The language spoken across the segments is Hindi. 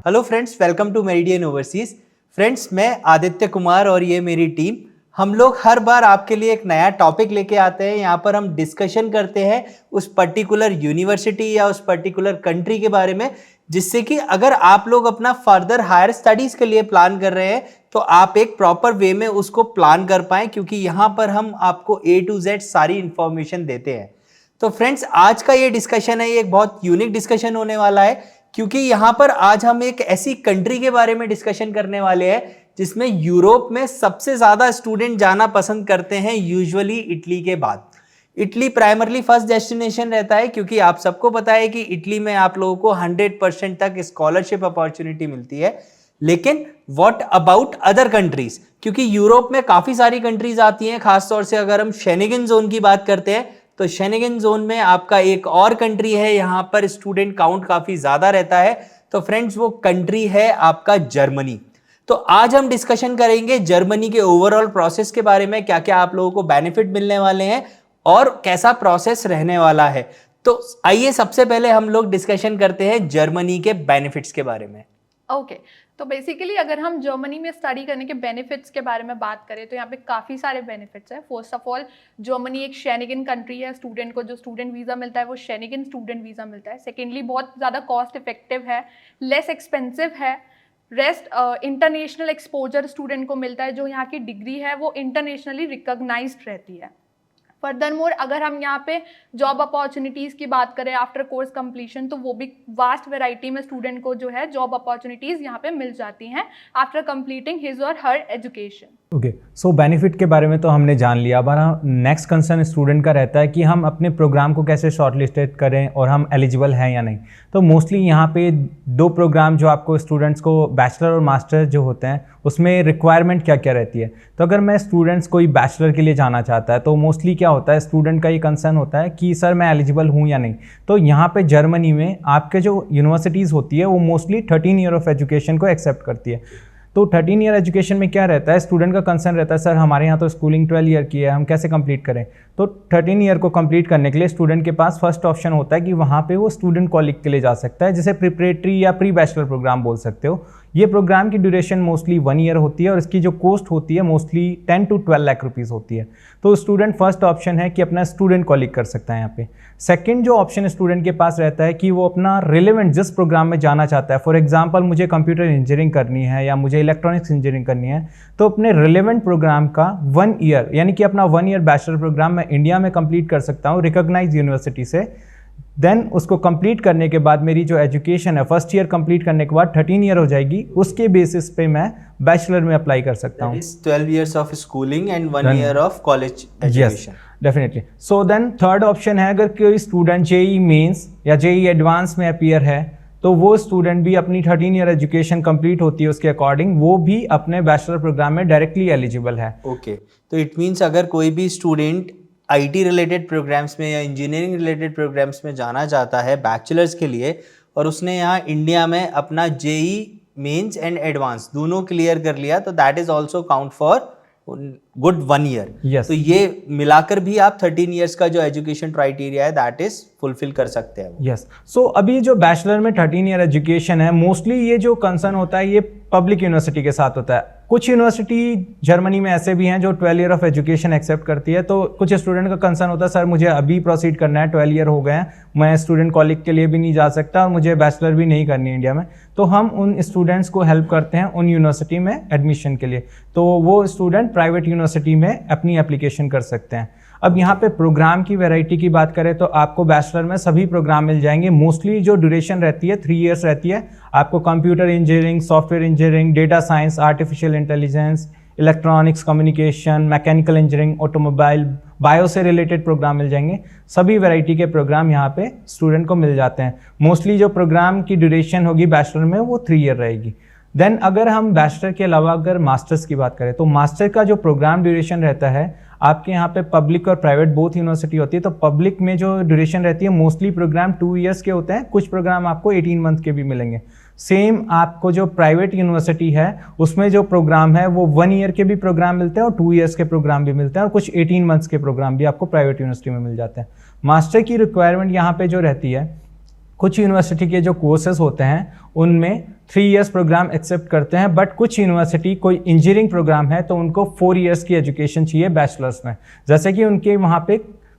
Hello friends, welcome to Meridian Overseas. Friends, मैं आदित्य कुमार और ये मेरी टीम, हम लोग हर बार आपके लिए एक नया टॉपिक लेके आते हैं। यहाँ पर हम डिस्कशन करते हैं उस पर्टिकुलर यूनिवर्सिटी या उस पर्टिकुलर कंट्री के बारे में, जिससे कि अगर आप लोग अपना फर्दर हायर स्टडीज के लिए प्लान कर रहे हैं तो आप एक प्रॉपर वे में उसको प्लान कर पाएं, क्योंकि यहाँ पर हम आपको A to Z सारी इंफॉर्मेशन देते हैं। तो फ्रेंड्स, आज का ये डिस्कशन है, ये एक बहुत यूनिक डिस्कशन होने वाला है, क्योंकि यहाँ पर आज हम एक ऐसी कंट्री के बारे में डिस्कशन करने वाले हैं जिसमें यूरोप में सबसे ज्यादा स्टूडेंट जाना पसंद करते हैं, यूजुअली इटली के बाद। इटली प्राइमरली फर्स्ट डेस्टिनेशन रहता है, क्योंकि आप सबको पता है कि इटली में आप लोगों को 100% तक स्कॉलरशिप अपॉर्चुनिटी मिलती है। लेकिन व्हाट अबाउट अदर कंट्रीज, क्योंकि यूरोप में काफी सारी कंट्रीज आती हैं। खासतौर से अगर हम शेनेगन जोन की बात करते हैं तो शेनेगन जोन में आपका एक और कंट्री है, यहाँ पर स्टूडेंट काउंट काफी ज्यादा रहता है। तो फ्रेंड्स, वो कंट्री है आपका जर्मनी। तो आज हम डिस्कशन करेंगे जर्मनी के ओवरऑल प्रोसेस के बारे में, क्या क्या आप लोगों को बेनिफिट मिलने वाले हैं और कैसा प्रोसेस रहने वाला है। तो आइए सबसे पहले हम लोग डिस्कशन करते हैं जर्मनी के बेनिफिट्स के बारे में। ओके, तो बेसिकली अगर हम जर्मनी में स्टडी करने के बेनिफिट्स के बारे में बात करें तो यहाँ पे काफ़ी सारे बेनिफिट्स हैं। फर्स्ट ऑफ ऑल, जर्मनी एक शेनिगन कंट्री है। स्टूडेंट को जो स्टूडेंट वीज़ा मिलता है वो शेनिगन स्टूडेंट वीज़ा मिलता है। सेकेंडली, बहुत ज़्यादा कॉस्ट इफेक्टिव है, लेस एक्सपेंसिव है। रेस्ट इंटरनेशनल एक्सपोजर स्टूडेंट को मिलता है, जो यहाँ की डिग्री है वो इंटरनेशनली रिकॉग्नाइज्ड रहती है। फर्दरमोर, अगर हम यहाँ पे जॉब अपॉर्चुनिटीज़ की बात करें आफ्टर कोर्स कंप्लीशन, तो वो भी वास्ट वैरायटी में स्टूडेंट को जो है जॉब अपॉर्चुनिटीज़ यहाँ पे मिल जाती हैं आफ्टर कंप्लीटिंग हिज और हर एजुकेशन। ओके, सो बेनिफिट के बारे में तो हमने जान लिया। हमारा नेक्स्ट कंसर्न स्टूडेंट का रहता है कि हम अपने प्रोग्राम को कैसे शॉर्टलिस्टेड करें और हम एलिजिबल हैं या नहीं। तो मोस्टली यहाँ पे दो प्रोग्राम जो आपको स्टूडेंट्स को बैचलर और मास्टर जो होते हैं उसमें रिक्वायरमेंट क्या क्या रहती है। तो अगर मैं स्टूडेंट्स कोई बैचलर के लिए जाना चाहता है तो मोस्टली क्या होता है, स्टूडेंट का ये कंसर्न होता है कि सर मैं एलिजिबल हूँ या नहीं। तो यहाँ पे जर्मनी में आपके जो यूनिवर्सिटीज़ होती है वो मोस्टली 13 ईयर ऑफ एजुकेशन को एक्सेप्ट करती है। तो 13 ईयर एजुकेशन में क्या रहता है, स्टूडेंट का कंसर्न रहता है सर हमारे यहाँ तो स्कूलिंग 12 ईयर की है, हम कैसे कंप्लीट करें। तो 13 ईयर को कंप्लीट करने के लिए स्टूडेंट के पास फर्स्ट ऑप्शन होता है कि वहाँ पे वो स्टूडेंट कॉलेज के लिए जा सकता है, जिसे प्रिपरेटरी या प्री बैचलर प्रोग्राम बोल सकते हो। ये प्रोग्राम की ड्यूरेशन मोस्टली 1 ईयर होती है और इसकी जो कॉस्ट होती है मोस्टली 10 to 12 लाख रुपीज़ होती है। तो स्टूडेंट फर्स्ट ऑप्शन है कि अपना स्टूडेंट कॉलेज कर सकता है यहाँ पे। सेकंड जो ऑप्शन स्टूडेंट के पास रहता है कि वो अपना रिलेवेंट जिस प्रोग्राम में जाना चाहता है, फॉर एग्जांपल मुझे कंप्यूटर इंजीनियरिंग करनी है या मुझे इलेक्ट्रॉनिक्स इंजीनियरिंग करनी है, तो अपने रिलेवेंट प्रोग्राम का 1 ईयर यानी कि अपना 1 ईयर बैचलर प्रोग्राम मैं इंडिया में कंप्लीट कर सकता हूँ रिकॉग्नाइज यूनिवर्सिटी से। देन उसको कंप्लीट करने के बाद मेरी जो एजुकेशन है फर्स्ट ईयर कंप्लीट करने के बाद 13 ईयर हो जाएगी, उसके बेसिस पे मैं बैचलर में अप्लाई कर सकता हूँ। 12 years of schooling and 1 year of college education. Definitely. So then third option है, अगर कोई स्टूडेंट जेई मेंस या जेई एडवांस में अपीयर है तो वो स्टूडेंट भी अपनी 13 ईयर एजुकेशन कंप्लीट होती है उसके अकॉर्डिंग, वो भी अपने बैचलर प्रोग्राम में डायरेक्टली एलिजिबल है। ओके, तो इट मीन्स अगर कोई भी स्टूडेंट आईटी रिलेटेड प्रोग्राम्स में या इंजीनियरिंग रिलेटेड प्रोग्राम्स में जाना चाहता है बैचलर्स के लिए, और उसने यहाँ इंडिया में अपना जेई मेंस एंड एडवांस दोनों क्लियर कर लिया, तो that is also count for good 1 year. Yes. तो ये मिलाकर भी आप 13 ईयर्स का जो एजुकेशन क्राइटेरिया है दैट इज फुलफिल कर सकते हैं। यस, सो अभी जो बैचलर में 13 ईयर एजुकेशन है, मोस्टली ये जो कंसर्न होता है ये पब्लिक यूनिवर्सिटी के साथ होता है। कुछ यूनिवर्सिटी जर्मनी में ऐसे भी हैं जो 12 ईयर ऑफ एजुकेशन एक्सेप्ट करती है। तो कुछ स्टूडेंट का कंसर्न होता है सर मुझे अभी प्रोसीड करना है, 12 ईयर हो गए हैं, मैं स्टूडेंट कॉलेज के लिए भी नहीं जा सकता और मुझे बैचलर भी नहीं करनी है इंडिया में। तो हम उन स्टूडेंट्स को हेल्प करते हैं उन यूनिवर्सिटी में एडमिशन के लिए। तो वो स्टूडेंट प्राइवेट यूनिवर्सिटी में अपनी एप्लीकेशन कर सकते हैं। अब यहाँ पे प्रोग्राम की वैरायटी की बात करें तो आपको बैचलर में सभी प्रोग्राम मिल जाएंगे। मोस्टली जो ड्यूरेशन रहती है 3 ईयर्स रहती है। आपको computer engineering, software engineering, data science, artificial intelligence, electronics, communication, mechanical engineering, automobile, bio से रिलेटेड प्रोग्राम मिल जाएंगे। सभी वैरायटी के प्रोग्राम यहाँ पे स्टूडेंट को मिल जाते हैं। मोस्टली जो प्रोग्राम की ड्यूरेशन होगी बैचलर में वो 3 ईयर रहेगी। देन अगर हम बैचलर के अलावा अगर मास्टर्स की बात करें तो मास्टर का जो प्रोग्राम ड्यूरेशन रहता है, आपके यहाँ पे पब्लिक और प्राइवेट बोथ यूनिवर्सिटी होती है। तो पब्लिक में जो ड्यूरेशन रहती है मोस्टली प्रोग्राम 2 ईयर्स के होते हैं, कुछ प्रोग्राम आपको 18 मंथ के भी मिलेंगे। सेम आपको जो प्राइवेट यूनिवर्सिटी है उसमें जो प्रोग्राम है वो 1 ईयर के भी प्रोग्राम मिलते हैं और 2 ईयर्स के प्रोग्राम भी मिलते हैं और कुछ 18 मंथ्स के प्रोग्राम भी आपको प्राइवेट यूनिवर्सिटी में मिल जाते हैं। मास्टर की रिक्वायरमेंट यहाँ पे जो रहती है, कुछ यूनिवर्सिटी के जो कोर्सेज होते हैं उनमें 3 इयर्स प्रोग्राम एक्सेप्ट करते हैं, बट कुछ यूनिवर्सिटी कोई इंजीनियरिंग प्रोग्राम है तो उनको 4 इयर्स की एजुकेशन चाहिए बैचलर्स में, जैसे कि उनके वहाँ पे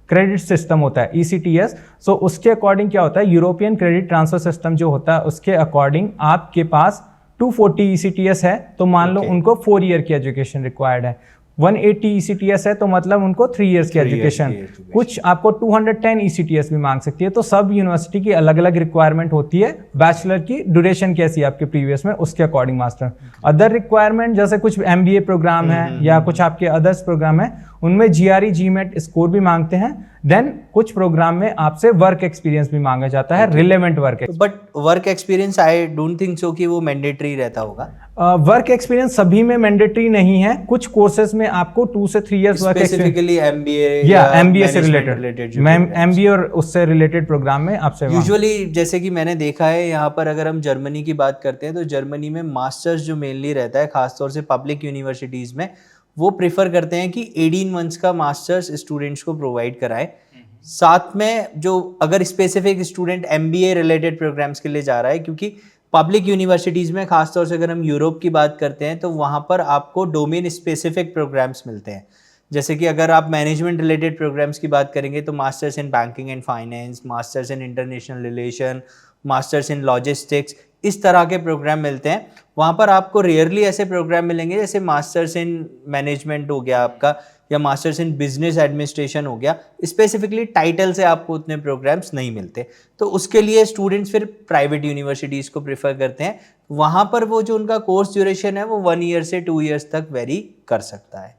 क्रेडिट सिस्टम होता है ECTS। सो उसके अकॉर्डिंग क्या होता है, यूरोपियन क्रेडिट ट्रांसफर सिस्टम जो होता है उसके अकॉर्डिंग आपके पास 240 ECTS है तो मान लो उनको 4 ईयर की एजुकेशन रिक्वायर्ड है। 180 ECTS है तो मतलब उनको 3 इयर्स की एजुकेशन। कुछ आपको 210 ECTS भी मांग सकती है। तो सब यूनिवर्सिटी की अलग अलग रिक्वायरमेंट होती है। बैचलर की ड्यूरेशन कैसी है आपके प्रीवियस में, उसके अकॉर्डिंग मास्टर। अदर रिक्वायरमेंट जैसे कुछ MBA प्रोग्राम है या कुछ आपके अदर्स प्रोग्राम है, उनमें GRE GMAT स्कोर भी मांगते हैं। देन कुछ प्रोग्राम में आपसे वर्क एक्सपीरियंस भी मांगा जाता है, relevant work. But work experience I don't think so कि वो मैंडेटरी रहता होगा। वर्क एक्सपीरियंस सभी में मैंडेटरी नहीं है, कुछ कोर्सेज में आपको 2 से 3 इयर्स वर्क स्पेसिफिकली MBA या MBA से रिलेटेड, MBA और उससे रिलेटेड प्रोग्राम में आपसे यूजुअली जैसे कि मैंने देखा है यहाँ पर, अगर हम जर्मनी की बात करते हैं तो जर्मनी में मास्टर्स जो मेनली रहता है, खासतौर से पब्लिक यूनिवर्सिटीज में, वो प्रेफर करते हैं कि 18 मंथ्स का मास्टर्स स्टूडेंट्स को प्रोवाइड कराएं। साथ में जो अगर specific student MBA related programmes के लिए जा रहा है, क्योंकि पब्लिक यूनिवर्सिटीज़ में खासतौर से अगर हम यूरोप की बात करते हैं तो वहाँ पर आपको डोमेन स्पेसिफिक प्रोग्राम्स मिलते हैं। जैसे कि अगर आप मैनेजमेंट रिलेटेड प्रोग्राम्स की बात करेंगे तो masters in banking and finance, masters in international relation, masters in logistics, इस तरह के प्रोग्राम मिलते हैं। वहाँ पर आपको रेयरली ऐसे प्रोग्राम मिलेंगे जैसे मास्टर्स इन मैनेजमेंट हो गया आपका, या मास्टर्स इन बिजनेस एडमिनिस्ट्रेशन हो गया। स्पेसिफिकली टाइटल से आपको उतने प्रोग्राम्स नहीं मिलते, तो उसके लिए स्टूडेंट्स फिर प्राइवेट यूनिवर्सिटीज़ को प्रेफर करते हैं। वहाँ पर वो जो उनका कोर्स ड्यूरेशन है वो 1 ईयर से 2 ईयर्स तक वेरी कर सकता है।